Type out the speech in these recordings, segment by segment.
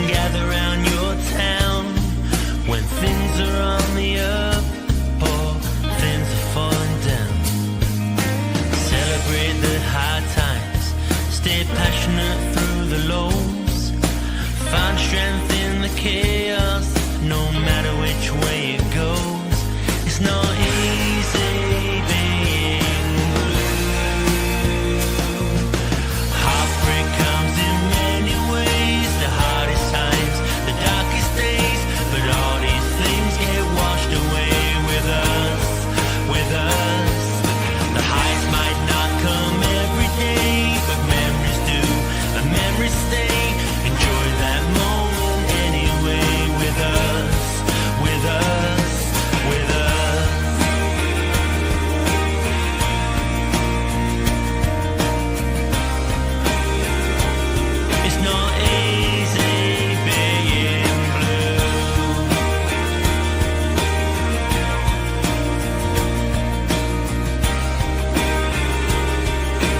gather round your town when things are on the up or things are falling down. Celebrate the hard times, stay passionate through the lows, find strength in the chaos, no matter which way it goes. It's not easy being blue. Heartbreak comes in many ways, the hardest times, the darkest days, but all these things get washed away with us, with us. The highs might not come every day, but memories do, and memories stay. Enjoy that moment anyway with us, with us, with us. It's not easy being blue.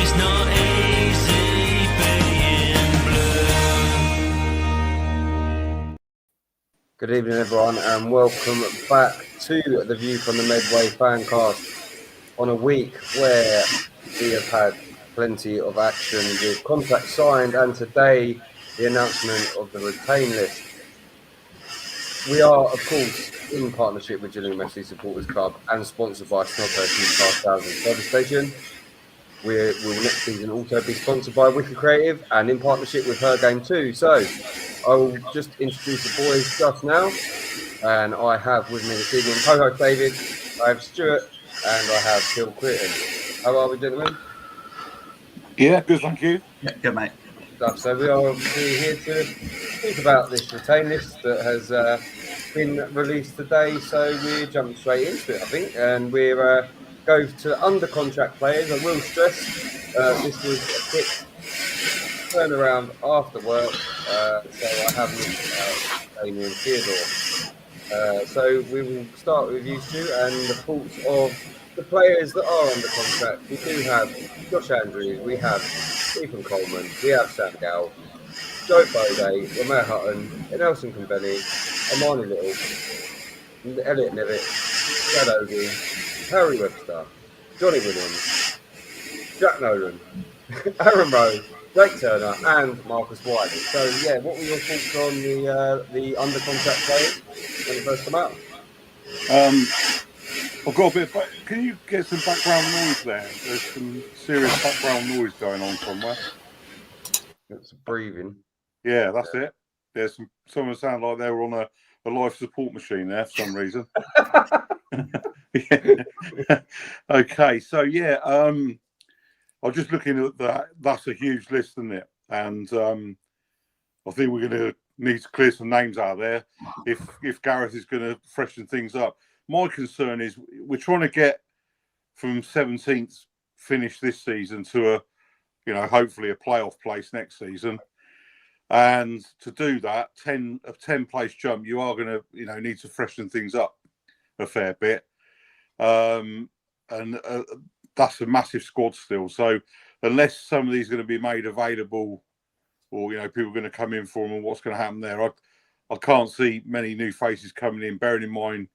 It's not easy being blue. Good evening, everyone, and welcome back to the View from the Medway Fancast on a week where we have had plenty of action with contracts signed, and today the announcement of the retain list. We are, of course, in partnership with Gillingham FC Supporters Club and sponsored by Snodhurst Newcastle Housing Service Station. We will next season also be sponsored by Wicked Creative and in partnership with Her Game too. So I will just introduce the boys just now, and I have with me this evening co-host David, I have Stuart, and I have Phil Quitton. How are we, gentlemen? Yeah, good, thank you. Yeah, good, mate. So we are obviously here to talk about this retain list that has been released today. So we're jumping straight into it, I think, and we're go to under contract players. I will stress this was a quick turnaround after work, so I have looked at Damien Theodore. So we will start with you, Stu, and the thoughts of the players that are under contract. We do have Josh Andrews, we have Stephen Coleman, we have Sam Gow, Joe Bode, Romeo Hutton, Nelson Company, Amani Little, Elliot Nevitt, Brad Ogie, Harry Webster, Johnny Williams, Jack Nolan, Aaron Rowe, Jake Turner, and Marcus Wiley. So, yeah, what were your thoughts on the under contract players when it first came out? I've got a bit of, can you get some background noise there? There's some serious background noise going on somewhere. It's breathing. Yeah, that's it. There's someone sound like they were on a life support machine there for some reason. Yeah. Okay, so yeah, I was just looking at that. That's a huge list, isn't it? And I think we're going to need to clear some names out there if Gareth is going to freshen things up. My concern is we're trying to get from 17th finish this season to hopefully a playoff place next season. And to do that, a 10 place jump, you are going to need to freshen things up a fair bit. And that's a massive squad still. So unless some of these are going to be made available, or people are going to come in for them, and what's going to happen there, I can't see many new faces coming in. Bearing in mind,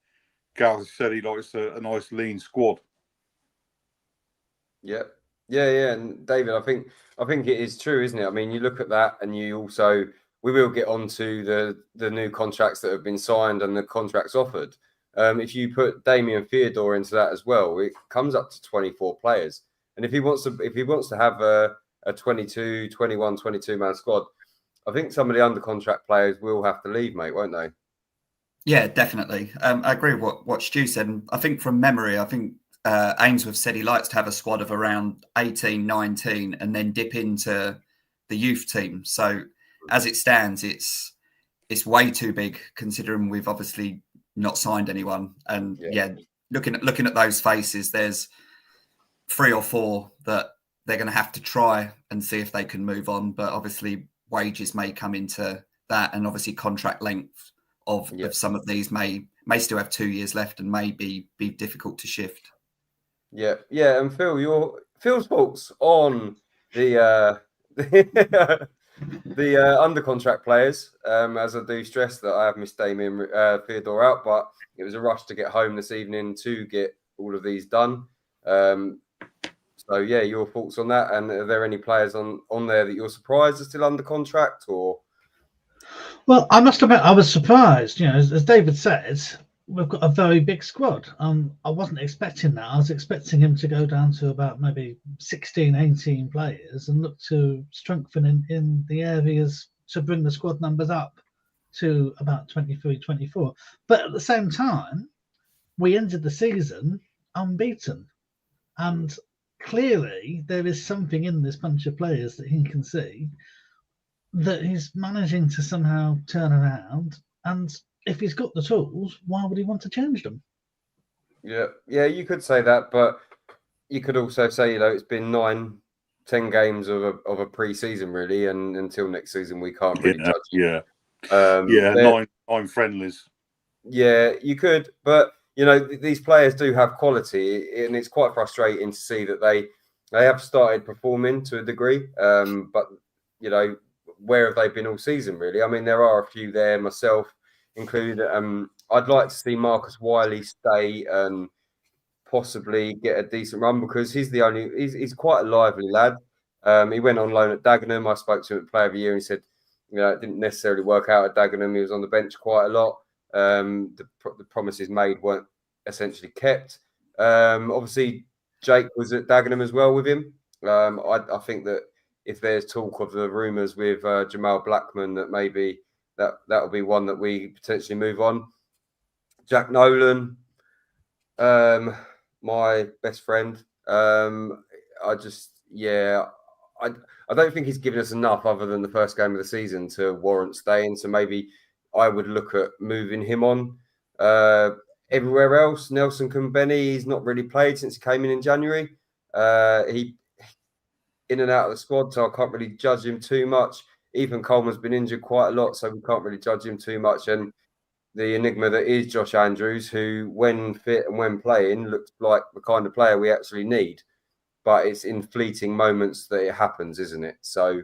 Gareth said he likes a nice lean squad. Yeah, and David, I think it is true, isn't it? I mean, you look at that, and we will get onto the new contracts that have been signed and the contracts offered. If you put Damien Theodore into that as well, it comes up to 24 players. And if he wants to have a 22, 21, 22 man squad, I think some of the under contract players will have to leave, mate, won't they? Yeah, definitely. I agree with what Stu said. And I think from memory, Ainsworth said he likes to have a squad of around 18, 19 and then dip into the youth team. So as it stands, it's way too big considering we've obviously not signed anyone. And looking at those faces, there's 3 or 4 that they're going to have to try and see if they can move on. But obviously wages may come into that, and obviously contract length of some of these may still have 2 years left and may be difficult to shift. Yeah. And Phil's thoughts on the The under contract players, as I do stress that I have missed Damien Theodore out, but it was a rush to get home this evening to get all of these done. So yeah, your thoughts on that? And are there any players on there that you're surprised are still under contract? Or Well, I must admit, I was surprised. As David says, we've got a very big squad. I wasn't expecting that. I was expecting him to go down to about maybe 16, 18 players and look to strengthen in the areas to bring the squad numbers up to about 23, 24. But at the same time, we ended the season unbeaten. And clearly, there is something in this bunch of players that he can see that he's managing to somehow turn around. And if he's got the tools, why would he want to change them? Yeah, you could say that, but you could also say, it's been 9-10 games of a pre-season really, and until next season we can't really judge. Nine friendlies. Yeah, you could, but these players do have quality, and it's quite frustrating to see that they have started performing to a degree, but where have they been all season really? I mean, there are a few there, myself included. I'd like to see Marcus Wiley stay and possibly get a decent run, because he's quite a lively lad. He went on loan at Dagenham. I spoke to him at Player of the Year and he said, it didn't necessarily work out at Dagenham. He was on the bench quite a lot. The promises made weren't essentially kept. Obviously, Jake was at Dagenham as well with him. I think that if there's talk of the rumours with Jamal Blackman, that maybe that'll be one that we potentially move on. Jack Nolan, my best friend. I don't think he's given us enough other than the first game of the season to warrant staying. So maybe I would look at moving him on. Everywhere else, Nelson Kumbeni, he's not really played since he came in January. He in and out of the squad, so I can't really judge him too much. Ethan Coleman's been injured quite a lot, so we can't really judge him too much. And the enigma that is Josh Andrews, who, when fit and when playing, looks like the kind of player we actually need. But it's in fleeting moments that it happens, isn't it? So,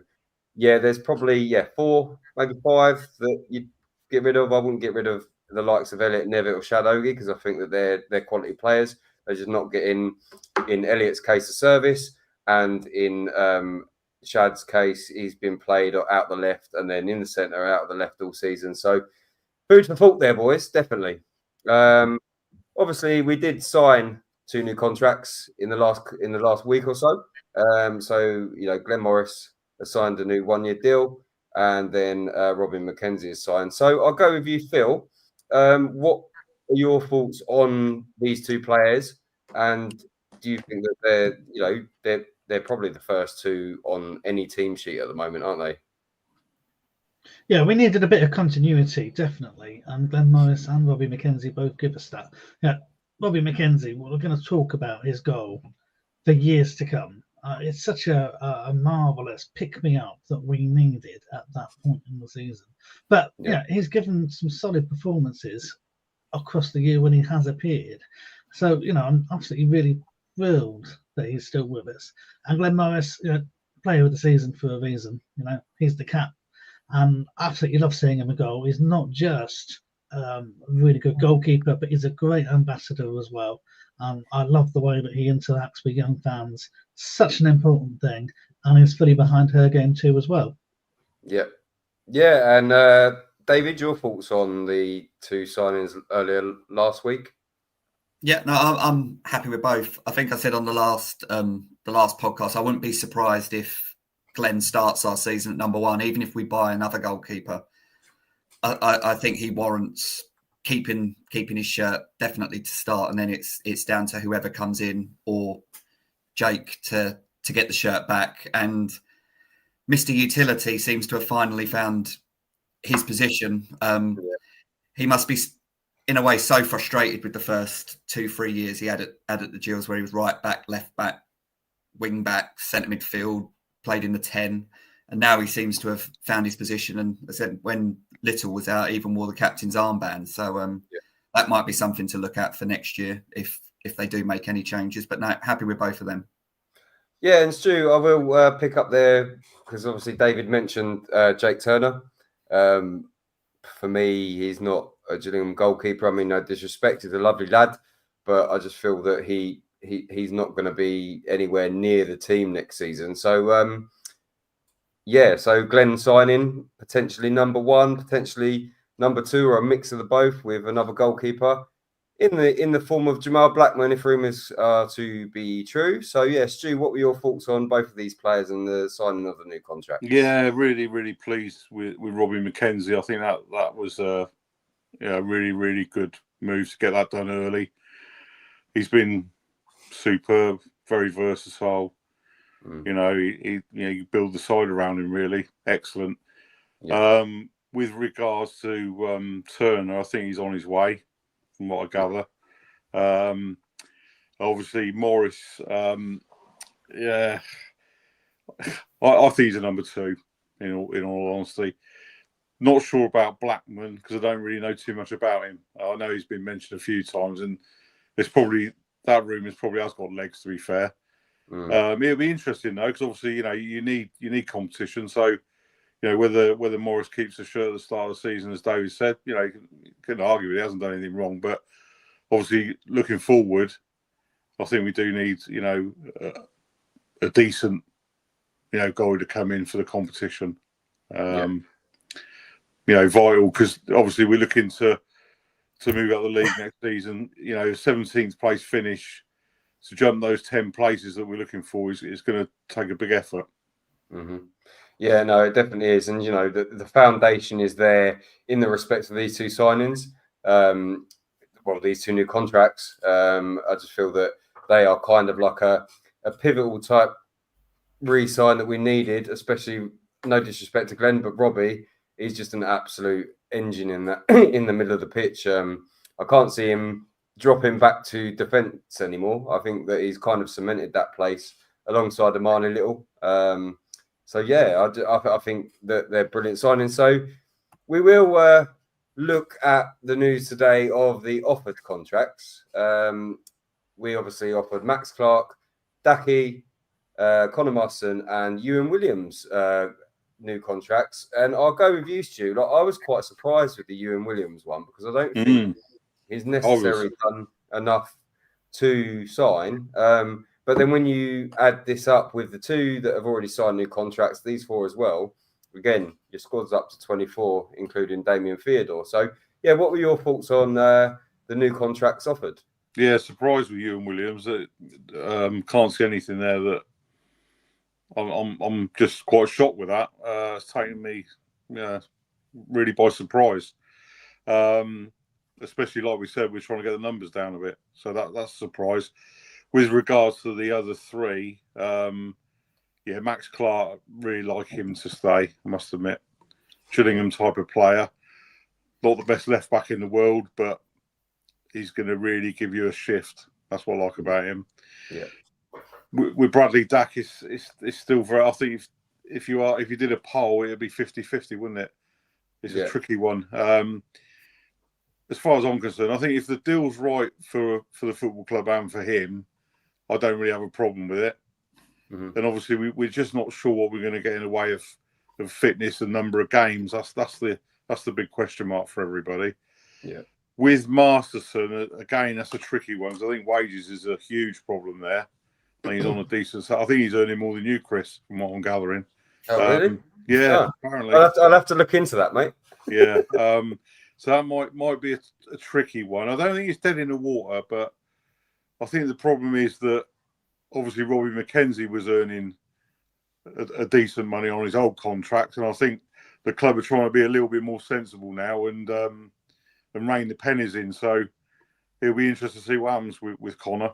yeah, there's probably 4, maybe 5 that you'd get rid of. I wouldn't get rid of the likes of Elliot Nevitt or Shadogi, because I think that they're quality players. They're just not getting, in Elliot's case, a service, and in Shad's case, he's been played out the left and then in the centre, out of the left all season. So, food for thought there, boys, definitely. Obviously, we did sign 2 new contracts in the last week or so. So Glenn Morris has signed a new 1-year deal, and then Robin McKenzie has signed. So I'll go with you, Phil. What are your thoughts on these 2 players? And do you think that they're probably the first 2 on any team sheet at the moment, aren't they? Yeah, we needed a bit of continuity, definitely. And Glenn Morris and Robbie McKenzie both give us that. Yeah, Robbie McKenzie, we're going to talk about his goal for years to come. It's such a marvellous pick-me-up that we needed at that point in the season. But he's given some solid performances across the year when he has appeared. So, I'm absolutely really thrilled that he's still with us. And Glenn Morris, player of the season for a reason. He's the cap. And absolutely love seeing him a goal. He's not just a really good goalkeeper, but he's a great ambassador as well. I love the way that he interacts with young fans. Such an important thing. And he's fully behind her game too as well. Yeah. Yeah. And David, your thoughts on the 2 signings earlier last week? Yeah, no, I'm happy with both. I think I said on the last podcast, I wouldn't be surprised if Glenn starts our season at number 1, even if we buy another goalkeeper. I think he warrants keeping his shirt definitely to start, and then it's down to whoever comes in or Jake to get the shirt back. And Mr. Utility seems to have finally found his position. He must be, in a way, so frustrated with the first 2-3 years he had at the Gills, where he was right back, left back, wing back, centre midfield, played in the 10, and now he seems to have found his position. And I said, when Little was out, even wore the captain's armband. So that might be something to look at for next year if they do make any changes. But no, happy with both of them. Yeah, and Stu, I will pick up there because obviously David mentioned Jake Turner. For me, he's not a Gillingham goalkeeper. I mean, no disrespect, he's a lovely lad, but I just feel that he's not going to be anywhere near the team next season. So yeah, so Glenn signing potentially number one, potentially number two, or a mix of the both with another goalkeeper in the form of Jamal Blackman, if rumours are to be true. So yeah, Stu, what were your thoughts on both of these players and the signing of the new contract? Yeah, really, really pleased with Robbie McKenzie. I think that was a really good move to get that done early. He's been superb, very versatile. You know, you build the side around him really excellent. Yeah. With regards to Turner, I think he's on his way, from what I gather. Obviously Morris, yeah, I think he's a number two. In all honesty, not sure about Blackman because I don't really know too much about him. I know he's been mentioned a few times, and it's probably that rumours probably has got legs. To be fair, it'll be interesting though because obviously you need competition. So whether Morris keeps the shirt at the start of the season, as David said, you can argue he hasn't done anything wrong, but obviously looking forward, I think we do need a decent goal to come in for the competition. Vital because obviously we're looking to move up the league next season. 17th place finish to jump those 10 places that we're looking for is going to take a big effort. Mm-hmm. Yeah, no, it definitely is, and the foundation is there in the respect of these two signings. These two new contracts. I just feel that they are kind of like a pivotal type re-sign that we needed, especially no disrespect to Glenn, but Robbie, he's just an absolute engine in that in the middle of the pitch. I can't see him dropping back to defence anymore. I think that he's kind of cemented that place alongside Amani Little. So yeah, I think that they're brilliant signings. So we will look at the news today of the offered contracts. We obviously offered Max Clark, Daki, Conor Musson, and Ewan Williams new contracts. And I'll go with you, Stu. I was quite surprised with the Ewan Williams one because I don't think he's necessarily done enough to sign. But then when you add this up with the two that have already signed new contracts, these four as well, again, your squad's up to 24, including Damien Theodore. So, yeah, what were your thoughts on the new contracts offered? Yeah, surprised with Ewan Williams. Can't see anything there that I'm just quite shocked with that. It's taken me really by surprise. Especially like we said, we're trying to get the numbers down a bit. So that's a surprise. With regards to the other three, Max Clark, really like him to stay, I must admit. Gillingham type of player. Not the best left back in the world, but he's going to really give you a shift. That's what I like about him. Yeah. With Bradley Dack, it's still very. I think if you did a poll, it'd be 50-50, wouldn't it? It's a tricky one. As far as I'm concerned, I think if the deal's right for the football club and for him, I don't really have a problem with it. Mm-hmm. And obviously, we're just not sure what we're going to get in the way of fitness and number of games. That's the big question mark for everybody. Yeah. With Masterson, again, that's a tricky one. I think wages is a huge problem there. And he's on a decent. I think he's earning more than you, Chris, from what I'm gathering. Oh, really? Yeah, apparently. I'll have to look into that, mate. Yeah. So that might be a tricky one. I don't think it's dead in the water, but I think the problem is that obviously Robbie McKenzie was earning a decent money on his old contract, and I think the club are trying to be a little bit more sensible now and rein the pennies in. So it'll be interesting to see what happens with Connor.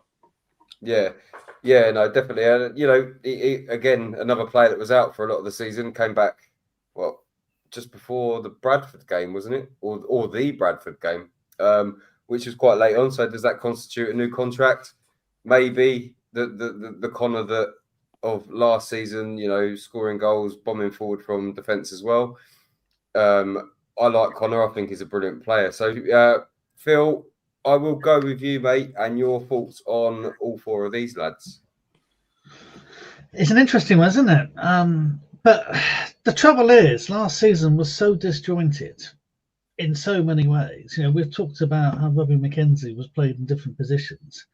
Yeah, no, definitely. He, again, another player that was out for a lot of the season, came back, just before the Bradford game, wasn't it? Or the Bradford game, which was quite late on. So does that constitute a new contract? Maybe the Connor that of last season, scoring goals, bombing forward from defence as well. I like Connor. I think he's a brilliant player. So, Phil, I will go with you, mate, and your thoughts on all four of these lads. It's an interesting one, isn't it? But the trouble is, last season was so disjointed in so many ways. We've talked about how Robbie McKenzie was played in different positions.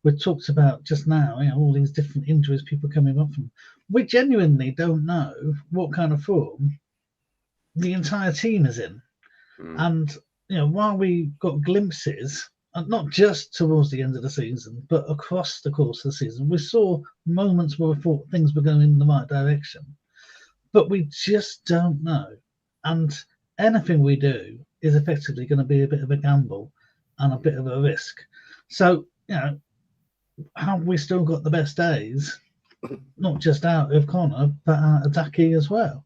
We've talked about just now, all these different injuries people coming off from. We genuinely don't know what kind of form the entire team is in. And while we got glimpses, and not just towards the end of the season, but across the course of the season, we saw moments where we thought things were going in the right direction, but we just don't know. And anything we do is effectively going to be a bit of a gamble and a bit of a risk. So, have we still got the best days, not just out of Connor, but out of Ducky as well?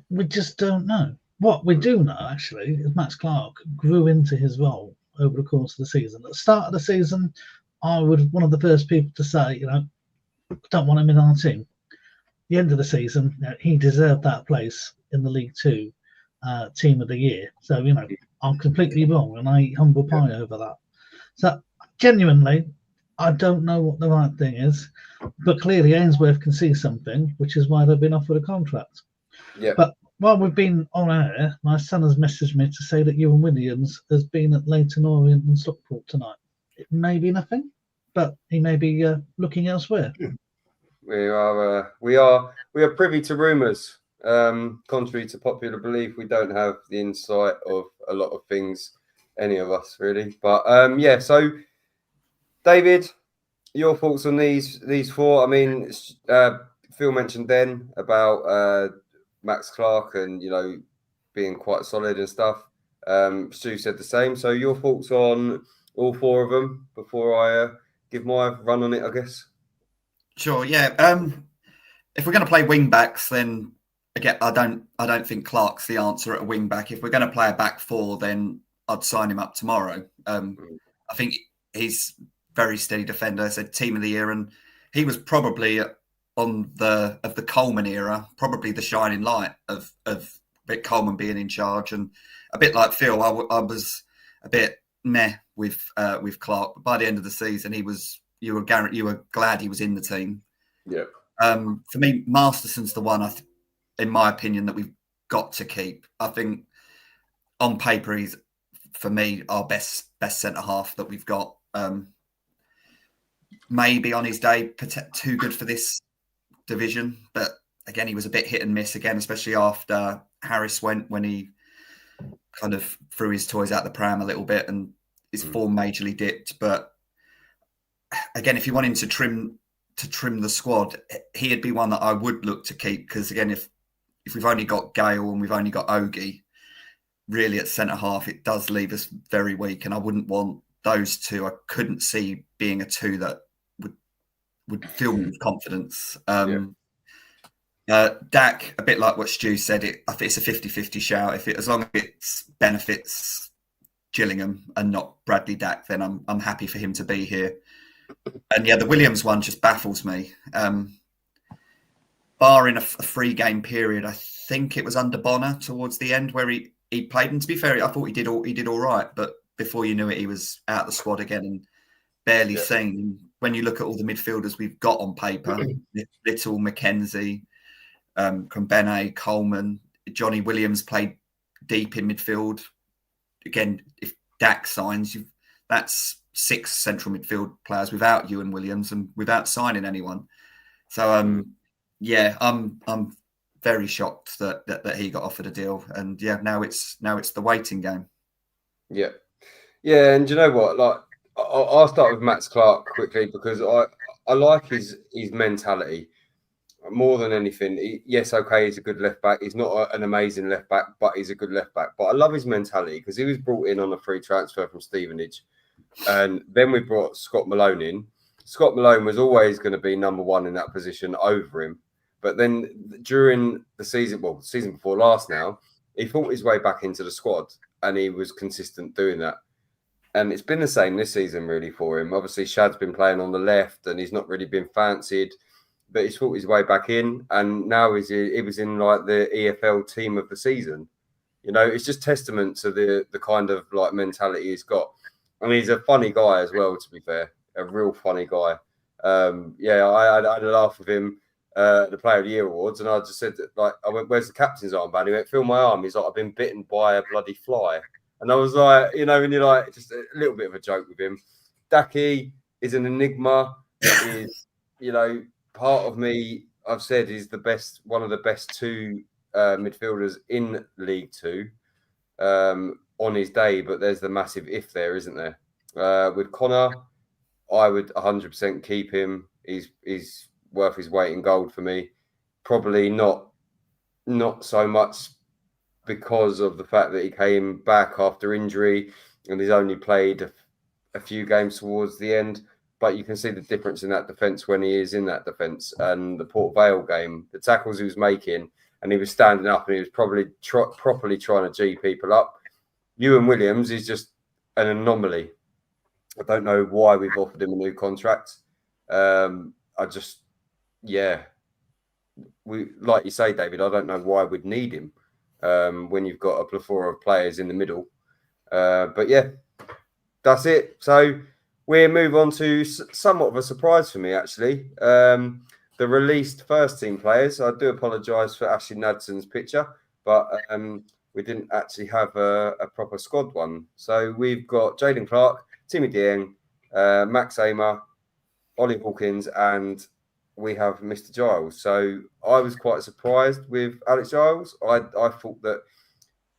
We just don't know. What we do know, actually, is Max Clark grew into his role over the course of the season. At the start of the season, I was one of the first people to say, don't want him in our team. The end of the season, he deserved that place in the League Two Team of the Year. So, I'm completely wrong, and I eat humble pie over that. So, genuinely, I don't know what the right thing is, but clearly Ainsworth can see something, which is why they've been offered a contract. Yeah. But while we've been on air, my son has messaged me to say that Ewan Williams has been at Leyton Orient and Stockport tonight. It may be nothing, but he may be looking elsewhere. We are privy to rumours. Contrary to popular belief, we don't have the insight of a lot of things, any of us really. But so David, your thoughts on these four? I mean, Phil mentioned then about Max Clark and being quite solid and stuff. Stu said the same. So your thoughts on all four of them before I give my run on it, I guess. Sure. Yeah. If we're going to play wing backs, then again, I don't think Clark's the answer at a wing back. If we're going to play a back four, then I'd sign him up tomorrow. I think he's very steady defender. I said Team of the Year, and he was probably of the Coleman era, probably the shining light of Coleman being in charge. And a bit like Phil, I was a bit meh with Clark. But by the end of the season, you were glad he was in the team. Yeah. For me, Masterson's the one, in my opinion, that we've got to keep. I think on paper, he's, for me, our best centre half that we've got. Maybe on his day, too good for this division. But again, he was a bit hit and miss again, especially after Harris went, when he kind of threw his toys out the pram a little bit and his form majorly dipped. But again, if you want him to trim the squad, he'd be one that I would look to keep, because again, if we've only got Gale and we've only got Ogie, really at centre half, it does leave us very weak, and I wouldn't want those two. I couldn't see being a two that would fill me with confidence. Dak, a bit like what Stu said, I think it's a 50-50 shout. As long as it benefits Gillingham and not Bradley Dack, then I'm happy for him to be here. And the Williams one just baffles me. Barring a 3-game period, I think it was under Bonner towards the end where he played. And to be fair, I thought he did all right. But before you knew it, he was out of the squad again and barely seen. When you look at all the midfielders we've got on paper, Little, McKenzie, Kombene, Coleman, Johnny Williams played deep in midfield. Again, if Dak signs, that's 6 central midfield players without Ewan Williams and without signing anyone. So I'm very shocked that he got offered a deal, and now it's the waiting game. Yeah, and do you know what? Like, I'll start with Max Clark quickly, because I like his mentality more than anything. He's a good left back. He's not an amazing left back, but he's a good left back. But I love his mentality, because he was brought in on a free transfer from Stevenage. And then we brought Scott Malone in. Scott Malone was always going to be number one in that position over him. But then during the season, season before last now, he fought his way back into the squad, and he was consistent doing that. And it's been the same this season really for him. Obviously, Shad's been playing on the left and he's not really been fancied, but he's fought his way back in. And now he was in like the EFL team of the season. It's just testament to the kind of like mentality he's got. And he's a funny guy as well, to be fair, a real funny guy. I had a laugh with him the Player of the Year awards, and I just said that, like, I went, "Where's the captain's armband?" He went, "Feel my arm." He's like, "I've been bitten by a bloody fly," and I was like, you know, when you're like, just a little bit of a joke with him. Daki is an enigma. Is, you know, part of me, I've said, is one of the best two midfielders in League Two on his day, but there's the massive if there, isn't there? With Connor, I would 100% keep him. He's worth his weight in gold for me. Probably not so much because of the fact that he came back after injury and he's only played a few games towards the end. But you can see the difference in that defence when he is in that defence. And the Port Vale game, the tackles he was making, and he was standing up and he was probably properly trying to G people up. Ewan Williams is just an anomaly. I don't know why we've offered him a new contract. We, like you say, David, I don't know why we'd need him when you've got a plethora of players in the middle. But yeah, that's it. So we'll move on to somewhat of a surprise for me, actually. The released first team players. I do apologise for Ashley Nadson's picture, but we didn't actually have a proper squad one. So we've got Jaden Clark, Timmy Dieng, Max Amer, Ollie Hawkins, and we have Mr. Giles. So I was quite surprised with Alex Giles. I thought that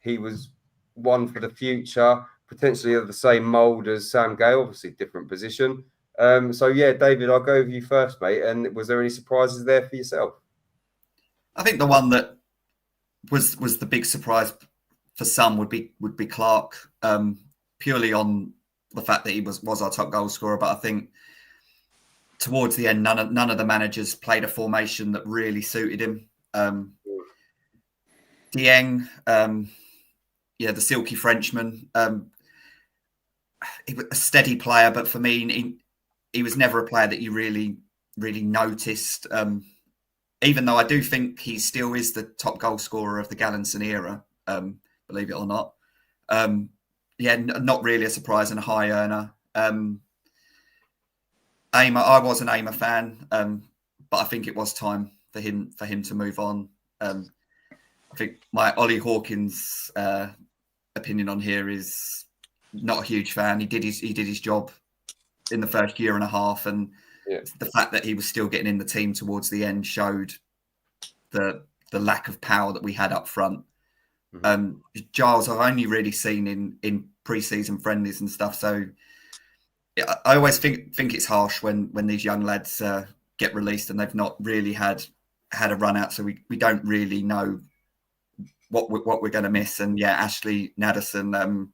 he was one for the future, potentially of the same mould as Sam Gale, obviously different position. So yeah, David, I'll go with you first, mate. And was there any surprises there for yourself? I think the one that was the big surprise for some would be Clark, purely on the fact that he was our top goal scorer. But I think towards the end, none of the managers played a formation that really suited him. Dieng, the silky Frenchman, he was a steady player, but for me, he was never a player that you really noticed. Even though I do think he still is the top goal scorer of the Gallinson era, believe it or not. Not really a surprise and a high earner. Amer, I was an Amer fan, but I think it was time for him to move on. I think my Ollie Hawkins opinion on here is not a huge fan. He did his job in the first year and a half, and the fact that he was still getting in the team towards the end showed the lack of power that we had up front. Mm-hmm. Giles, I've only really seen in pre-season friendlies and stuff, so I always think it's harsh when these young lads get released and they've not really had a run out, so we don't really know what we're going to miss. And Ashley Naderson,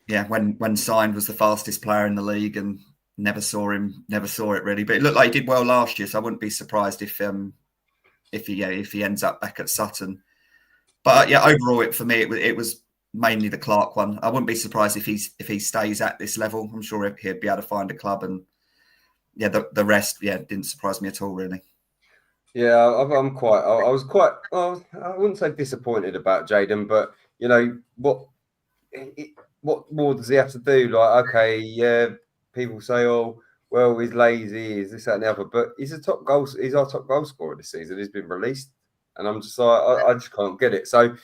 when signed, was the fastest player in the league and never saw it really. But it looked like he did well last year, so I wouldn't be surprised if he ends up back at Sutton. But overall, for me, it was mainly the Clark one. I wouldn't be surprised if he stays at this level. I'm sure he'd be able to find a club, and the rest didn't surprise me at all, really. Yeah, I was quite. I wouldn't say disappointed about Jaden, but you know what more does he have to do? Like, okay, people say, oh, well, he's lazy, he's this, that, and the other, but he's our top goal scorer this season. He's been released, and I'm just like, I just can't get it. So,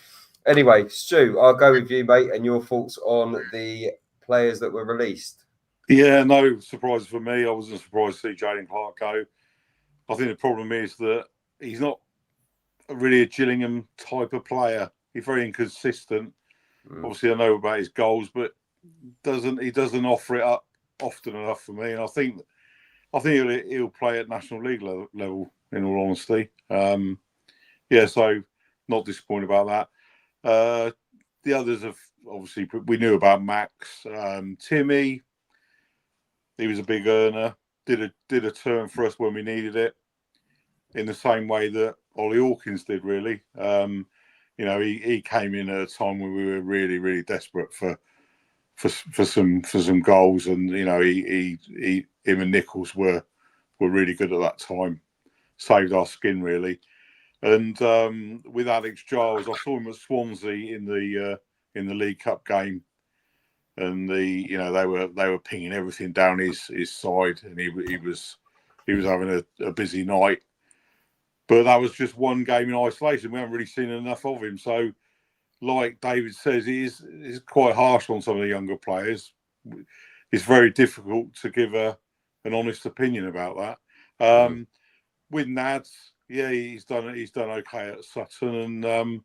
anyway, Stu, I'll go with you, mate, and your thoughts on the players that were released. Yeah, no surprise for me. I wasn't surprised to see Jaden Clark go. I think the problem is that he's not really a Gillingham type of player. He's very inconsistent. Obviously, I know about his goals, but he doesn't offer it up often enough for me. And I think he'll play at National League level. In all honesty, so not disappointed about that. The others have obviously, we knew about Max, Timmy. He was a big earner. Did a turn for us when we needed it, in the same way that Ollie Hawkins did. Really, he came in at a time when we were really, really desperate for some goals, and him and Nichols were really good at that time. Saved our skin, really. And with Alex Giles, I saw him at Swansea in the League Cup game, and they were pinging everything down his side, and he was having a busy night. but that was just one game in isolation. We haven't really seen enough of him. So, like David says, he's quite harsh on some of the younger players. It's very difficult to give an honest opinion about that. With Nads, yeah, he's done okay at Sutton, and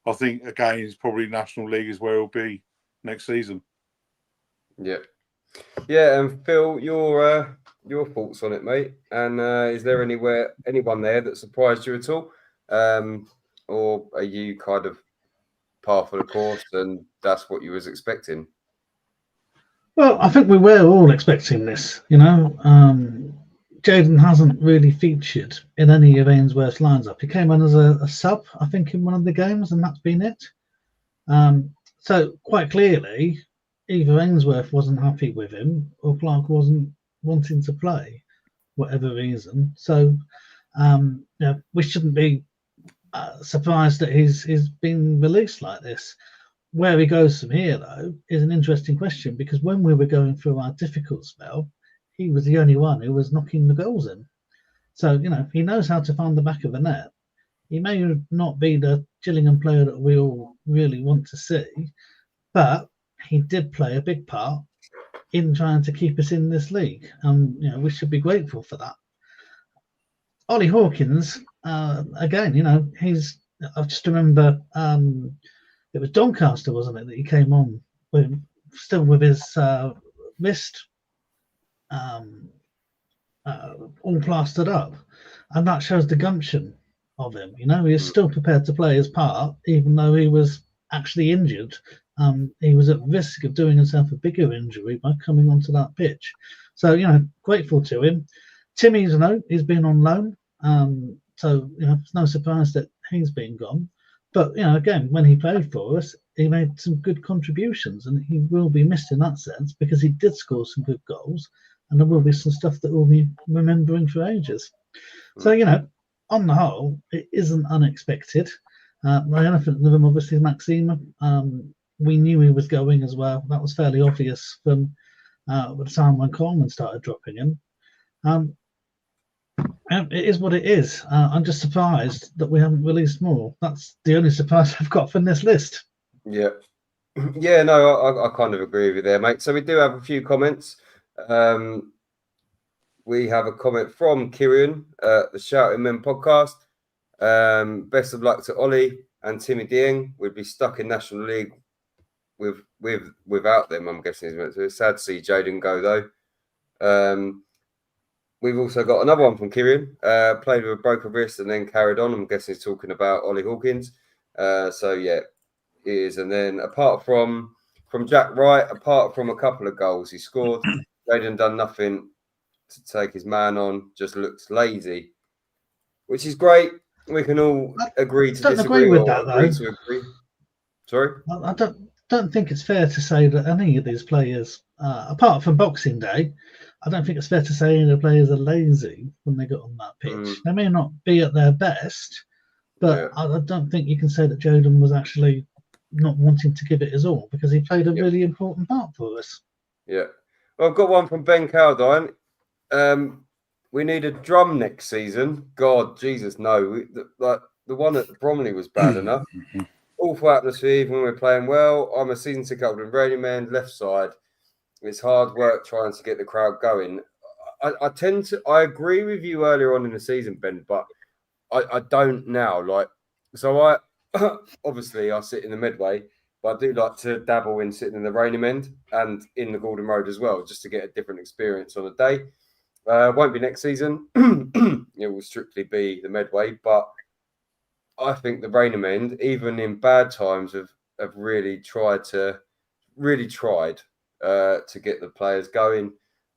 I think again, it's probably National League is where he'll be next season. Yeah. And Phil, your thoughts on it, mate? And is there anyone there that surprised you at all, or are you kind of par for the course and that's what you was expecting? Well, I think we were all expecting this. Jaden hasn't really featured in any of Ainsworth's lines up. He came on as a sub, I think, in one of the games, and that's been it. So quite clearly, either Ainsworth wasn't happy with him or Clark wasn't wanting to play, whatever reason. So we shouldn't be surprised that he's been released like this. Where he goes from here, though, is an interesting question, because when we were going through our difficult spell, he was the only one who was knocking the goals in. So, he knows how to find the back of the net. He may not be the Gillingham player that we all really want to see, but he did play a big part in trying to keep us in this league. And, we should be grateful for that. Ollie Hawkins, again, I just remember it was Doncaster, wasn't it, that he came on still with his wrist all plastered up, and that shows the gumption of him. He is still prepared to play his part, even though he was actually injured. He was at risk of doing himself a bigger injury by coming onto that pitch. So, grateful to him. Timmy's he's been on loan, so it's no surprise that he's been gone. But again, when he played for us, he made some good contributions, and he will be missed in that sense, because he did score some good goals, and there will be some stuff that we'll be remembering for ages. So on the whole, it isn't unexpected. The elephant in the room, obviously, is Maxima. We knew he was going as well. That was fairly obvious from the time when Coleman started dropping him. It is what it is. I'm just surprised that we haven't released more. That's the only surprise I've got from this list. Yeah. No, I kind of agree with you there, mate. So we do have a few comments. We have a comment from Kieran, the Shouting Men podcast. Best of luck to Ollie and Timmy Dieng. We'd be stuck in National League without them, I'm guessing. It's sad to see Jaden go, though. We've also got another one from Kieran. Played with a broken wrist and then carried on. I'm guessing he's talking about Ollie Hawkins. So, yeah, it is. And then apart from Jack Wright, apart from a couple of goals he scored, Jaden done nothing to take his man on, just looks lazy, which is great. We can all agree to disagree with that, agree though. to agree. Sorry? I don't think it's fair to say that any of these players, apart from Boxing Day, I don't think it's fair to say any of the players are lazy when they get on that pitch. They may not be at their best, but I don't think you can say that Jaden was actually not wanting to give it his all, because he played a really important part for us. Yeah. Well, I've got one from Ben Caldine. We need a drum next season. God, Jesus, no. The one at Bromley was bad enough. Awful atmosphere even when we're playing well. I'm a season ticket holder in Raining Man, left side. It's hard work trying to get the crowd going. I agree with you earlier on in the season, Ben, but I don't now. So obviously I sit in the midway, but I do like to dabble in sitting in the Rainham end and in the Gordon Road as well, just to get a different experience on a day. Won't be next season. It will strictly be the Medway, but I think the Rainham end, even in bad times, have really tried to get the players going.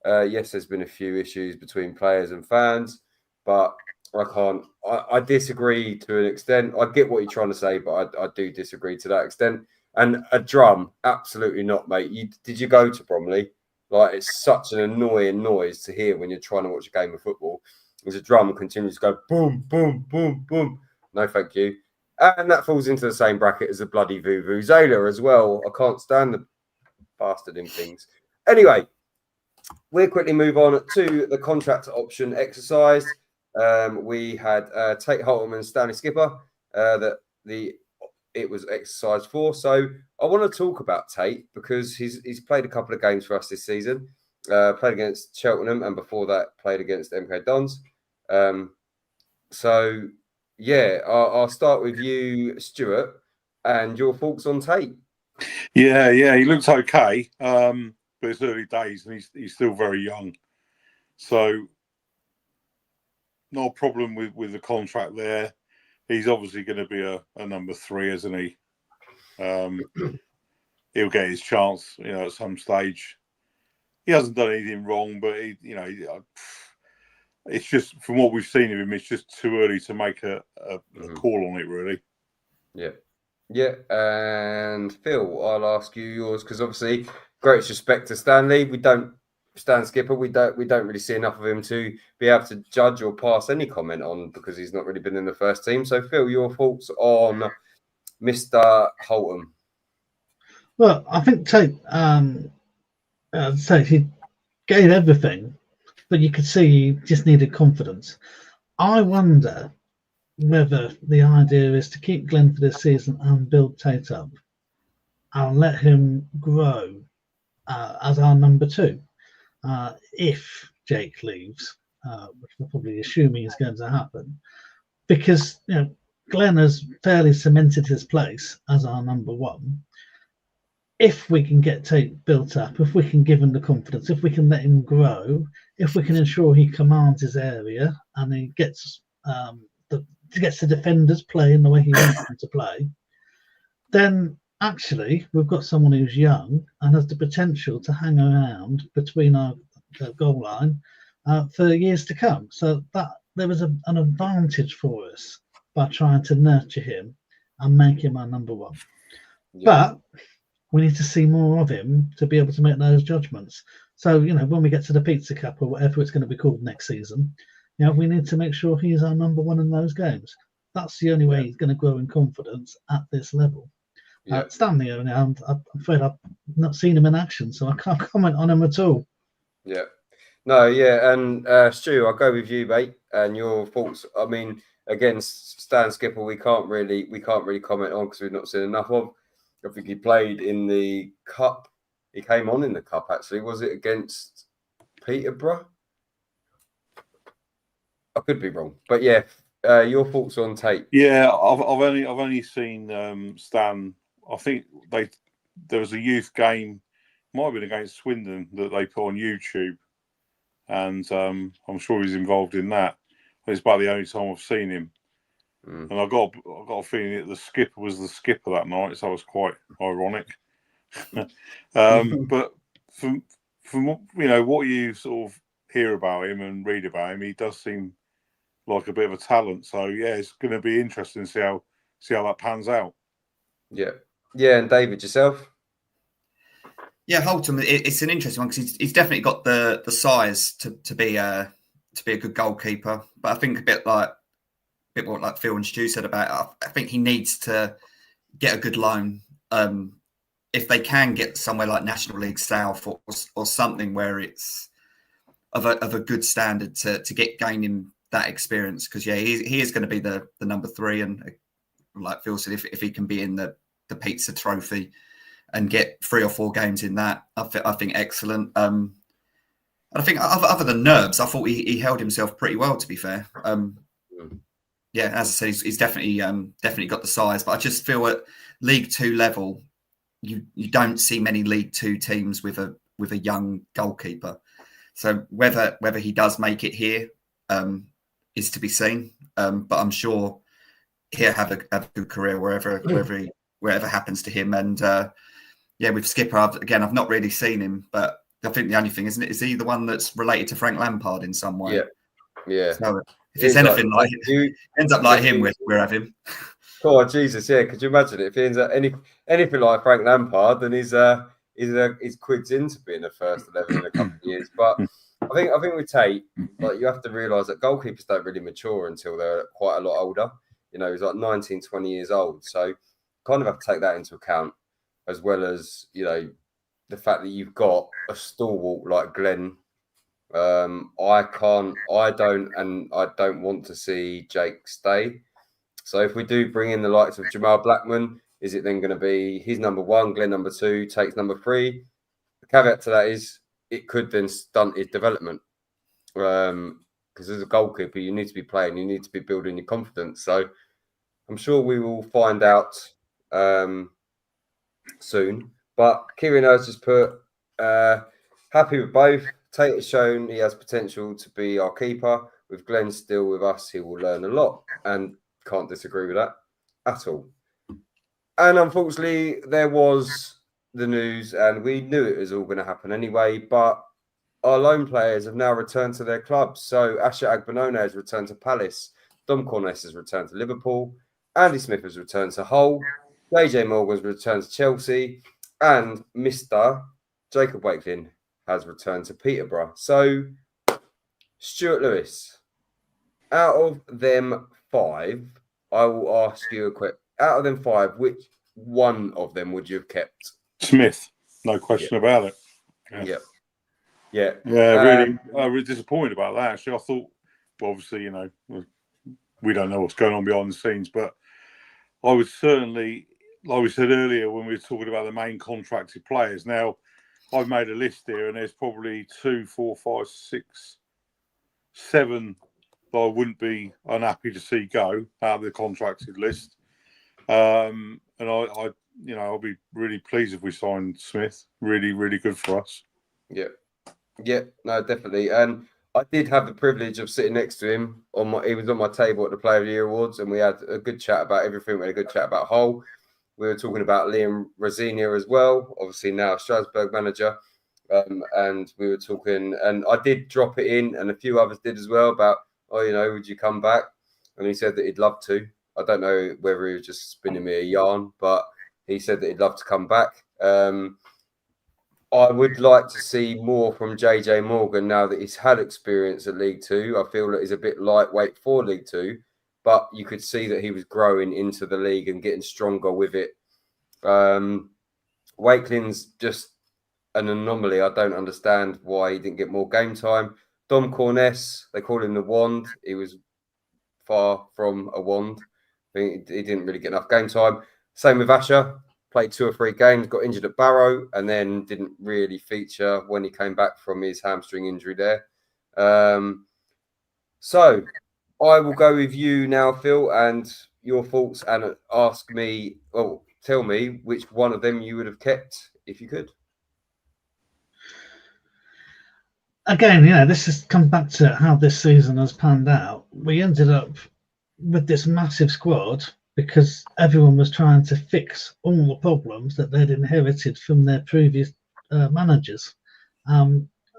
Yes, there's been a few issues between players and fans, but I disagree to an extent. I get what you're trying to say, but I do disagree to that extent. And a drum, absolutely not, mate. Did you go to Bromley? It's such an annoying noise to hear when you're trying to watch a game of football. As a drum continues to go boom, boom, boom, boom. No, thank you. And that falls into the same bracket as a bloody Vuvuzela as well. I can't stand the bastard in things. Anyway, we'll quickly move on to the contract option exercise. we had Tate Holtam and Stanley Skipper that it was exercise 4. So I want to talk about Tate because he's played a couple of games for us this season. Played against Cheltenham and before that played against MK Dons. So yeah, I'll start with you, Stuart, and your thoughts on Tate. Yeah, he looks okay, but it's early days and he's still very young. So no problem with the contract there. He's obviously going to be a number 3, isn't he? He'll get his chance, at some stage. He hasn't done anything wrong, but it's just from what we've seen of him, it's just too early to make a call on it, really. Yeah, and Phil, I'll ask you yours because obviously, greatest respect to Stanley. Stan Skipper, we don't really see enough of him to be able to judge or pass any comment on because he's not really been in the first team. So, Phil, your thoughts on Mr. Holtam? Well, I think Tate, he gave everything, but you could see he just needed confidence. I wonder whether the idea is to keep Glenn for this season and build Tate up and let him grow as our number 2. If Jake leaves, which we're probably assuming is going to happen, because Glenn has fairly cemented his place as our number 1. If we can get Tate built up, if we can give him the confidence, if we can let him grow, if we can ensure he commands his area and he gets the defenders playing the way he wants them to play, then actually we've got someone who's young and has the potential to hang around between our goal line for years to come. So that there was an advantage for us by trying to nurture him and make him our number 1. Yeah. But we need to see more of him to be able to make those judgments. So, when we get to the Pizza Cup or whatever it's going to be called next season, we need to make sure he's our number 1 in those games. That's the only way he's going to grow in confidence at this level. Stanley, I'm afraid I've not seen him in action, so I can't comment on him at all. Yeah. No, yeah, and Stu, I'll go with you, mate, and your thoughts. I mean, against Stan Skipper, we can't really comment on because we've not seen enough of. I think he played in the cup. He came on in the cup, actually. Was it against Peterborough? I could be wrong, but yeah. Your thoughts on Tate? Yeah, I've only seen Stan. I think there was a youth game, might have been against Swindon, that they put on YouTube, and I'm sure he's involved in that. It's about the only time I've seen him. And I got a feeling that the skipper was the skipper that night, so it was quite ironic. But from what you sort of hear about him and read about him, he does seem like a bit of a talent. So yeah, it's going to be interesting to see how that pans out. Yeah, and David, yourself? Yeah, Holtam, it's an interesting one because he's definitely got the size to be a good goalkeeper, but I think a bit more like Phil and Stu said about it, I think he needs to get a good loan. If they can get somewhere like National League South or something where it's of a good standard to gain that experience, because he is going to be the number 3, and like Phil said, if he can be in the Pizza Trophy and get 3 or 4 games in that, I think excellent. And I think other than nerves, I thought he held himself pretty well, to be fair. Yeah, as I said, he's definitely got the size, but I just feel at League 2 level, you don't see many League 2 teams with a young goalkeeper. So whether he does make it here is to be seen. But I'm sure he'll have a good career wherever happens to him. And with Skipper, I've not really seen him, but I think the only thing, isn't it, is he the one that's related to Frank Lampard in some way? Yeah. So if it's anything like ends up like him, we'll have him. Oh Jesus, yeah. Could you imagine it? If he ends up anything like Frank Lampard, then he's quids into being a first 11 in a couple of years. But I think with Tate, like, you have to realise that goalkeepers don't really mature until they're quite a lot older. He's like 19, 20 years old. So kind of have to take that into account, as well as, the fact that you've got a stalwart like Glenn I don't want to see Jake stay. So if we do bring in the likes of Jamal Blackman, is it then going to be he's number 1, Glenn number 2, takes number 3? The caveat to that is it could then stunt his development. Because as a goalkeeper, you need to be playing, you need to be building your confidence. So I'm sure we will find out soon. But Kieran has just put happy with both. Tate has shown he has potential to be our keeper. With Glenn still with us, he will learn a lot, and can't disagree with that at all. And unfortunately, there was the news, and we knew it was all going to happen anyway, but our loan players have now returned to their clubs. So Asher Agbenone has returned to Palace, Dom Corness has returned to Liverpool, Andy Smith has returned to Hull, JJ Morgan's returned to Chelsea, and Mr. Jacob Wakelin has returned to Peterborough. So, Stuart Lewis, out of them 5, I will ask you a quick. Out of them 5, which one of them would you have kept? Smith, no question about it. Yeah. Really disappointed about that. Actually, I thought, well, obviously, we don't know what's going on behind the scenes, but I would certainly, like we said earlier when we were talking about the main contracted players. Now, I've made a list here, and there's probably 2, 4, 5, 6, 7 that I wouldn't be unhappy to see go out of the contracted list. And I'll be really pleased if we sign Smith. Really, really good for us. Yeah, no, definitely. And I did have the privilege of sitting next to him he was on my table at the Player of the Year Awards, and we had a good chat about everything. We had a good chat about Hull. We were talking about Liam Rosenia as well, obviously now Strasbourg manager. And we were talking, and I did drop it in, and a few others did as well, about, would you come back? And he said that he'd love to. I don't know whether he was just spinning me a yarn, but he said that he'd love to come back. I would like to see more from JJ Morgan now that he's had experience at League Two. I feel that he's a bit lightweight for League Two, but you could see that he was growing into the league and getting stronger with it. Wakelin's just an anomaly. I don't understand why he didn't get more game time. Dom Corness, they call him the Wand. He was far from a wand. He didn't really get enough game time. Same with Asher. Played 2 or 3 games, got injured at Barrow, and then didn't really feature when he came back from his hamstring injury there. So I will go with you now, Phil, and your thoughts, and tell me which one of them you would have kept if you could. Again, this has come back to how this season has panned out. We ended up with this massive squad because everyone was trying to fix all the problems that they'd inherited from their previous managers.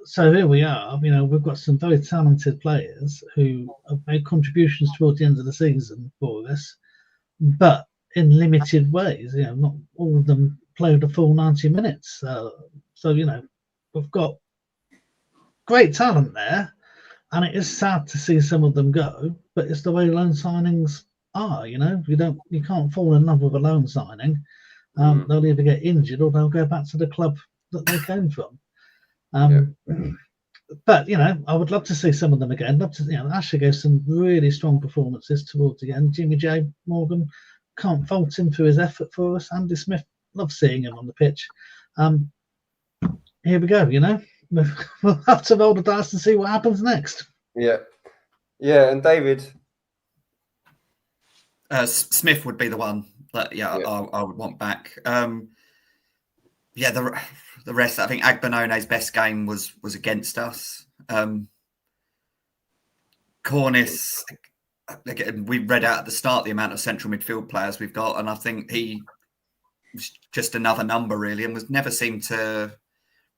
So here we are. We've got some very talented players who have made contributions towards the end of the season for us, but in limited ways. Not all of them played a full 90 minutes. So we've got great talent there, and it is sad to see some of them go. But it's the way loan signings are. You can't fall in love with a loan signing. They'll either get injured or they'll go back to the club that they came from. But I would love to see some of them again. Love to. Asher gave some really strong performances towards the end. Jimmy J Morgan, can't fault him for his effort for us. Andy Smith, love seeing him on the pitch. Here we go. We'll have to roll the dice and see what happens next. Yeah, and David. Smith would be the one that I would want back. The rest, I think Agbenone's best game was against us. Cornish, again, we read out at the start the amount of central midfield players we've got, and I think he was just another number really, and was never seemed to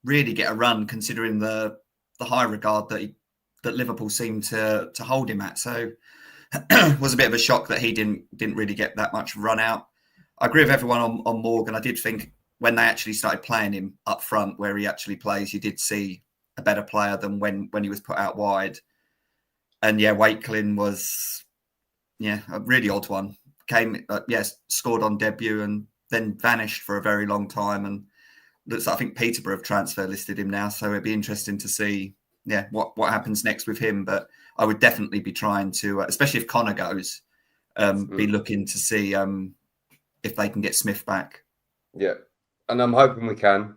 really get a run considering the high regard that Liverpool seemed to hold him at. So it was a bit of a shock that he didn't really get that much run out. I agree with everyone on Morgan. I did think when they actually started playing him up front where he actually plays, you did see a better player than when he was put out wide. And Wakelin was a really odd one. Scored on debut and then vanished for a very long time. And I think Peterborough have transfer listed him now, so it'd be interesting to see what happens next with him. But I would definitely be trying to, especially if Connor goes, be looking to see if they can get Smith back. Yeah, and I'm hoping we can.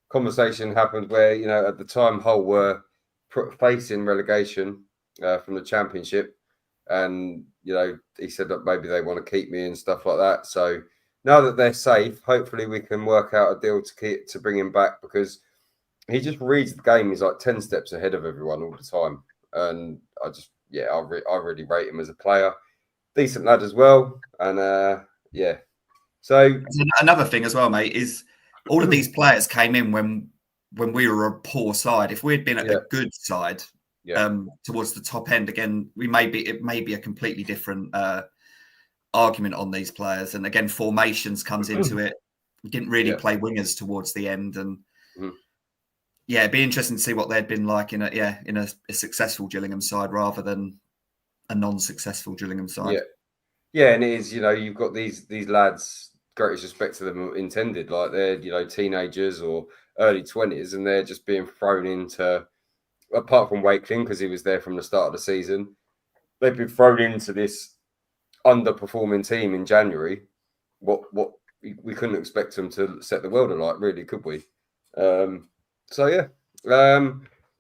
Conversation happened where, you know, at the time Hull were facing relegation from the Championship, and you know, he said that maybe they want to keep me and stuff like that. So now that they're safe, hopefully we can work out a deal to bring him back, because he just reads the game. He's like 10 steps ahead of everyone all the time, and I just I really rate him as a player. Decent lad as well, and yeah. So another thing as well, mate, is all of these players came in when we were a poor side. If we'd been a good side, towards the top end again, it may be a completely different argument on these players. And again, formations comes into it. We didn't really play wingers towards the end, and it'd be interesting to see what they'd been like in a successful Gillingham side rather than a non-successful Gillingham side. Yeah, and it is, you know, you've got these lads, greatest respect to them intended, like they're, you know, teenagers or early 20s, and they're just being thrown into, apart from Wakeling, because he was there from the start of the season, they've been thrown into this underperforming team in January. What we couldn't expect them to set the world alight, really, could we? We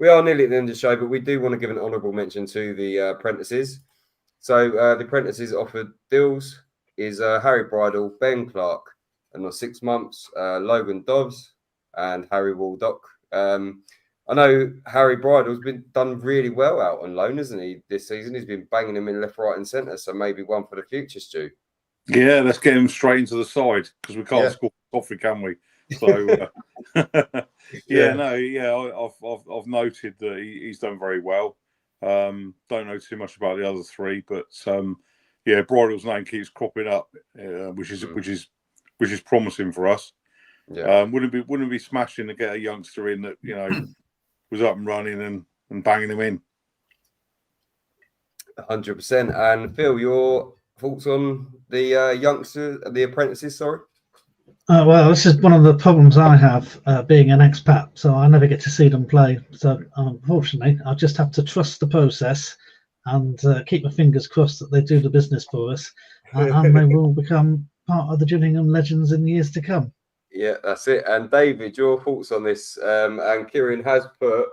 are nearly at the end of the show, but we do want to give an honourable mention to the apprentices. So the apprentices offered deals is Harry Bridle, Ben Clark, and 6 months, Logan Dobbs and Harry Waldock. I know Harry Bridle's been done really well out on loan, hasn't he, this season? He's been banging them in left, right and centre, so maybe one for the future, Stu. Yeah, let's get him straight into the side, because we can't score coffee, can we? So, I've noted that he's done very well. Don't know too much about the other three, but Bridle's name keeps cropping up, which is promising for us. Yeah, wouldn't it be smashing to get a youngster in that, you know, was up and running and banging him in? 100%. And Phil, your thoughts on the youngsters, the apprentices? Sorry. Well, this is one of the problems I have being an expat, so I never get to see them play. So unfortunately, I'll just have to trust the process and keep my fingers crossed that they do the business for us, and they will become part of the Gillingham legends in the years to come. Yeah, that's it. And David, your thoughts on this? And Kieran has put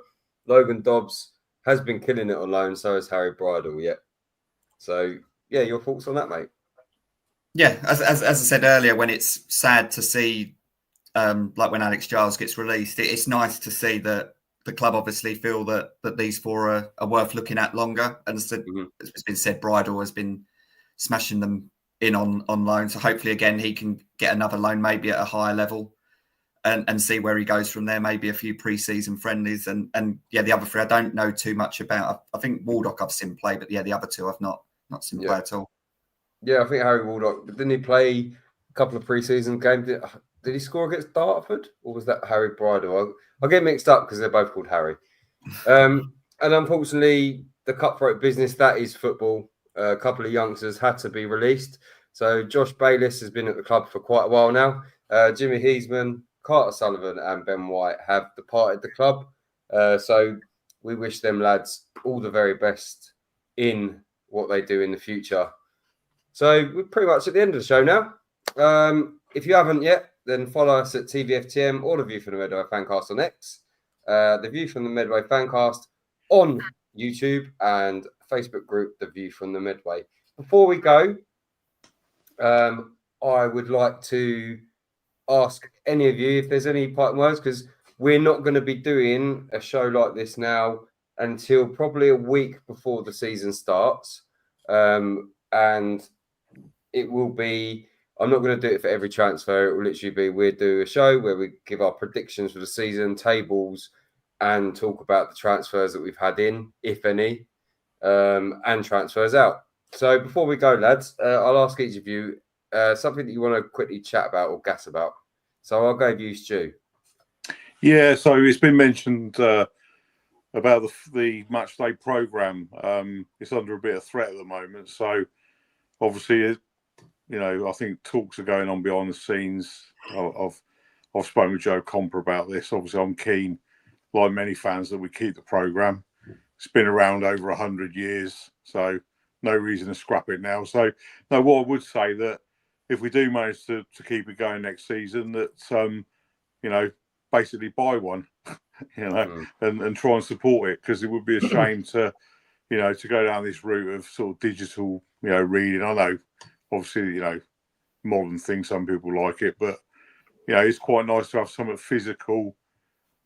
Logan Dobbs has been killing it on loan, so has Harry Bridle. Yeah. So your thoughts on that, mate? Yeah, as I said earlier, when it's sad to see, like when Alex Giles gets released, it's nice to see that the club obviously feel that these four are worth looking at longer. And as it's been said, Bridle has been smashing them in on loan. So hopefully, again, he can get another loan, maybe at a higher level, and see where he goes from there. Maybe a few pre-season friendlies. And the other three I don't know too much about. I think Waldock I've seen play, but the other two I've not seen play at all. Yeah, I think Harry Waldock, didn't he play a couple of pre-season games? Did he score against Dartford, or was that Harry Bridle? I get mixed up because they're both called Harry. And unfortunately, the cutthroat business, that is football. A couple of youngsters had to be released. So Josh Bayliss has been at the club for quite a while now. Jimmy Heisman, Carter Sullivan and Ben White have departed the club. So we wish them lads all the very best in what they do in the future. So we're pretty much at the end of the show now. If you haven't yet, then follow us at TVFTM or the View from the Medway Fancast on X, the View from the Medway Fancast on YouTube, and Facebook group, the View from the Medway. Before we go, I would like to ask any of you if there's any parting words, because we're not going to be doing a show like this now until probably a week before the season starts. And it will be, I'm not going to do it for every transfer. It will literally be, we'll do a show where we give our predictions for the season, tables, and talk about the transfers that we've had in, if any, and transfers out. So before we go, lads, I'll ask each of you something that you want to quickly chat about or gas about. So I'll go with you, Stu. Yeah, so it's been mentioned about the match day programme. It's under a bit of threat at the moment. So obviously, I think talks are going on behind the scenes. I've spoken with Joe Comper about this. Obviously, I'm keen like many fans, that we keep the programme. It's been around over 100 years, so no reason to scrap it now. So, no, what I would say that if we do manage to keep it going next season, that basically buy one, and try and support it, because it would be a shame to go down this route of sort of digital, reading. I know, obviously, modern thing, some people like it, but it's quite nice to have something physical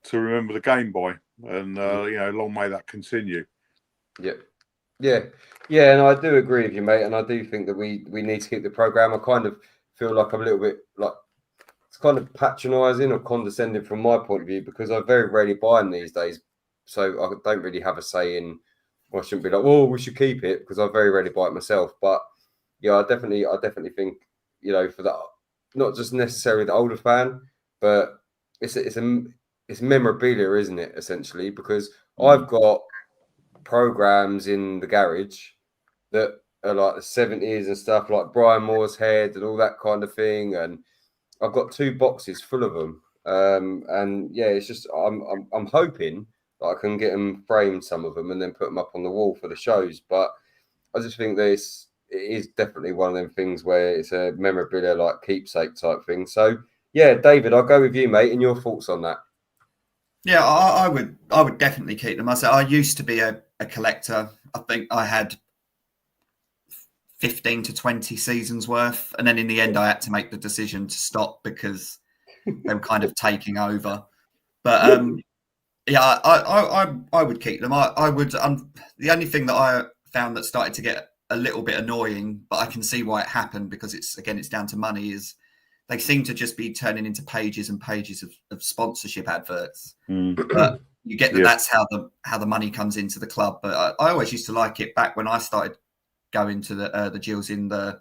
to remember the game by, and long may that continue. Yeah, and I do agree with you, mate, and I do think that we need to keep the program. I kind of feel like I'm a little bit like it's kind of patronising or condescending from my point of view, because I very rarely buy them these days, so I don't really have a say in. I shouldn't be like, oh, we should keep it, because I very rarely buy it myself. But yeah, I definitely think, for that, not just necessarily the older fan, but it's memorabilia, isn't it? Essentially, because I've got programs in the garage that are like the 70s and stuff, like Brian Moore's Head and all that kind of thing, and I've got 2 boxes full of them. And yeah, it's just I'm hoping that I can get them framed, some of them, and then put them up on the wall for the shows. But I just think that it is definitely one of them things where it's a memorabilia, like keepsake type thing. So yeah, David, I'll go with you, mate, and your thoughts on that. Yeah, I would definitely keep them. I used to be a collector. I think I had 15 to 20 seasons worth, and then in the end I had to make the decision to stop because they were kind of taking over. But yeah, I would keep them. I would. The only thing that I found that started to get a little bit annoying, but I can see why it happened, because it's down to money, is they seem to just be turning into pages and pages of sponsorship adverts. But you get that that's how the money comes into the club. But I always used to like it back when I started going to the Gills in the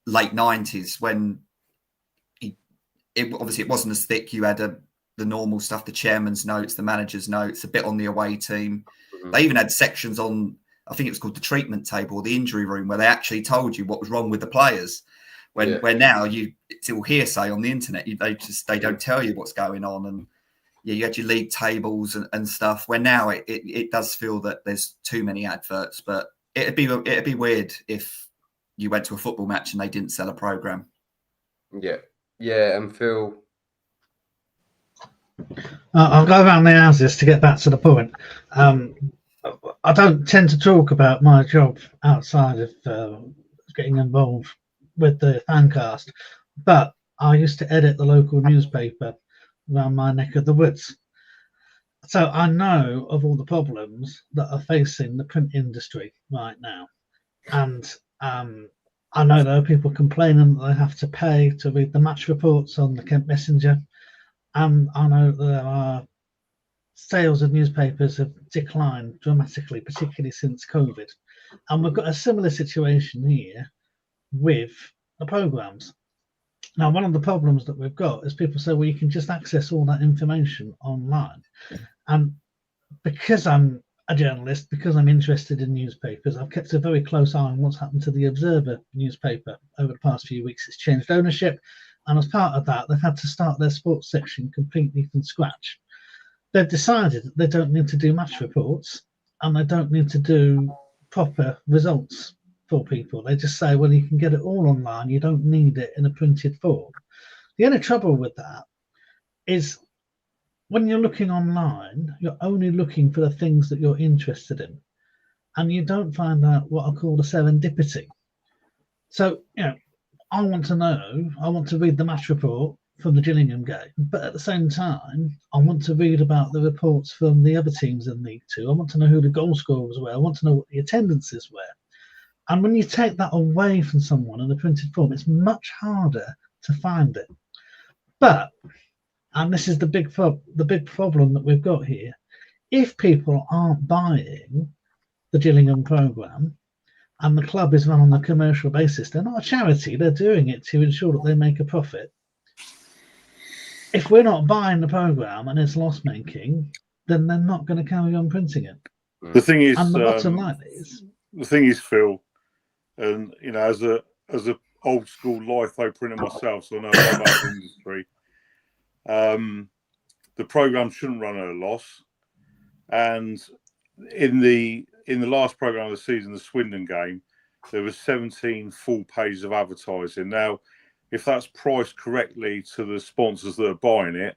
late 90s, when it wasn't as thick. You had the normal stuff, the chairman's notes, the manager's notes, a bit on the away team. They even had sections on, I think it was called the treatment table, or the injury room, where they actually told you what was wrong with the players. Where now it's all hearsay on the internet. They don't tell you what's going on. And you had your league tables and stuff, where now it does feel that there's too many adverts. But it'd be weird if you went to a football match and they didn't sell a program. Yeah, and Phil. I'll go around the houses to get back to the point. I don't tend to talk about my job outside of getting involved with the fancast, but I used to edit the local newspaper around my neck of the woods. So I know of all the problems that are facing the print industry right now. And I know there are people complaining that they have to pay to read the match reports on the Kent Messenger. And I know there are sales of newspapers have declined dramatically, particularly since COVID. And we've got a similar situation here with the programs. Now, one of the problems that we've got is people say, well, you can just access all that information online. And because I'm a journalist, because I'm interested in newspapers, I've kept a very close eye on what's happened to the Observer newspaper over the past few weeks. It's changed ownership. And as part of that, they've had to start their sports section completely from scratch. They've decided that they don't need to do match reports, and they don't need to do proper results for people. They just say, well, you can get it all online. You don't need it in a printed form. The only trouble with that is when you're looking online, you're only looking for the things that you're interested in, and you don't find out what I call the serendipity. So, I want to read the match report from the Gillingham game, but at the same time, I want to read about the reports from the other teams in League Two. I want to know who the goal scorers were. I want to know what the attendances were. And when you take that away from someone in a printed form, it's much harder to find it. But, and this is the big problem that we've got here, if people aren't buying the Gillingham programme, and the club is run on a commercial basis, they're not a charity, they're doing it to ensure that they make a profit. If we're not buying the programme and it's loss making, then they're not going to carry on printing it. The thing is, and the bottom line is, Phil, and as a old school LIFO printer myself, so I know a lot about the industry. the program shouldn't run at a loss. And in the last program of the season, the Swindon game, there was 17 full pages of advertising. Now, if that's priced correctly to the sponsors that are buying it,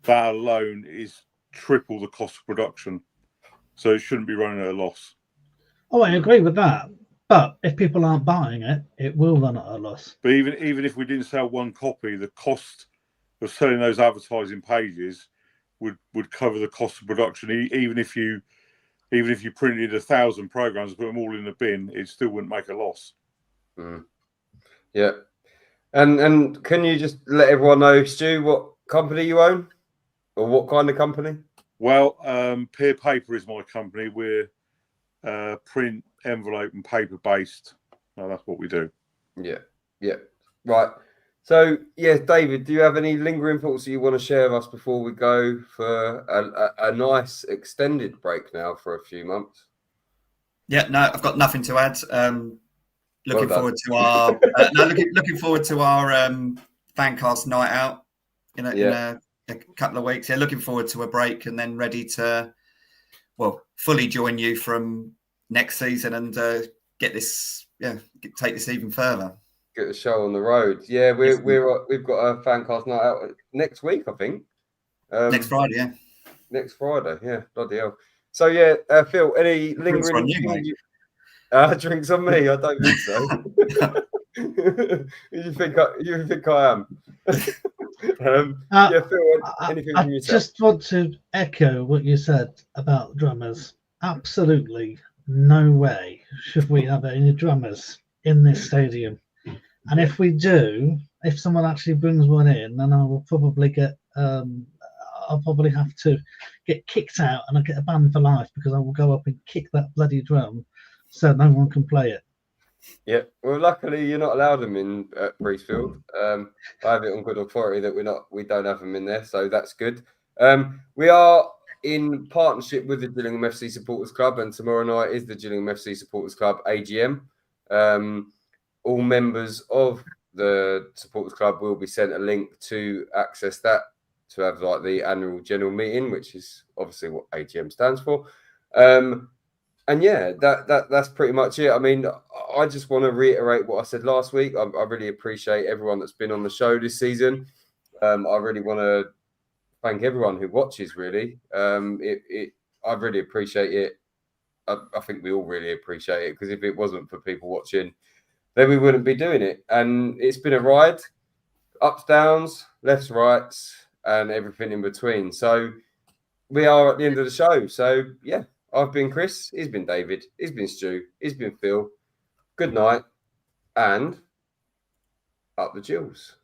that alone is triple the cost of production. So it shouldn't be running at a loss. Oh, I agree with that. But if people aren't buying it, it will run at a loss. But even if we didn't sell one copy, the cost of selling those advertising pages would cover the cost of production. Even if you printed 1,000 programs and put them all in the bin, it still wouldn't make a loss. Mm. Yeah. And can you just let everyone know, Stu, what company you own? Or what kind of company? Well, Peer Paper is my company. We're print, envelope, and paper based. No, that's what we do. Yeah. Right. So, yeah, David, do you have any lingering thoughts that you want to share with us before we go for a nice extended break now for a few months? Yeah, no, I've got nothing to add. Looking Well forward to our looking forward to our fancast night out in a couple of weeks. Yeah, looking forward to a break and then ready to fully join you from next season and take this even further. Get the show on the road. Yeah, we've got a fancast night out next week, I think. Next Friday, yeah. Next Friday, yeah, bloody hell. So yeah, Phil, any lingering drinks on me? I don't think so. you think I am? Yeah, Phil, anything I from yourself? just want to echo what you said about drummers. Absolutely no way should we have any drummers in this stadium. And if we do, if someone actually brings one in, then I will probably get I'll probably have to get kicked out and I'll get a ban for life because I will go up and kick that bloody drum so no one can play it. Yeah, well, luckily you're not allowed them in at Priestfield. I have it on good authority that we don't have them in there, so that's good. We are in partnership with the Gillingham FC Supporters Club, and tomorrow night is the Gillingham FC Supporters Club AGM. All members of the Supporters Club will be sent a link to access that to have like the annual general meeting, which is obviously what AGM stands for. And yeah, that's pretty much it. I mean, I just want to reiterate what I said last week. I really appreciate everyone that's been on the show this season. I really want to thank everyone who watches. Really, I really appreciate it. I think we all really appreciate it because if it wasn't for people watching, then we wouldn't be doing it. And it's been a ride, ups, downs, lefts, rights, and everything in between. So we are at the end of the show. So yeah. I've been Chris, he's been David, he's been Stu, he's been Phil. Good night and up the Jills.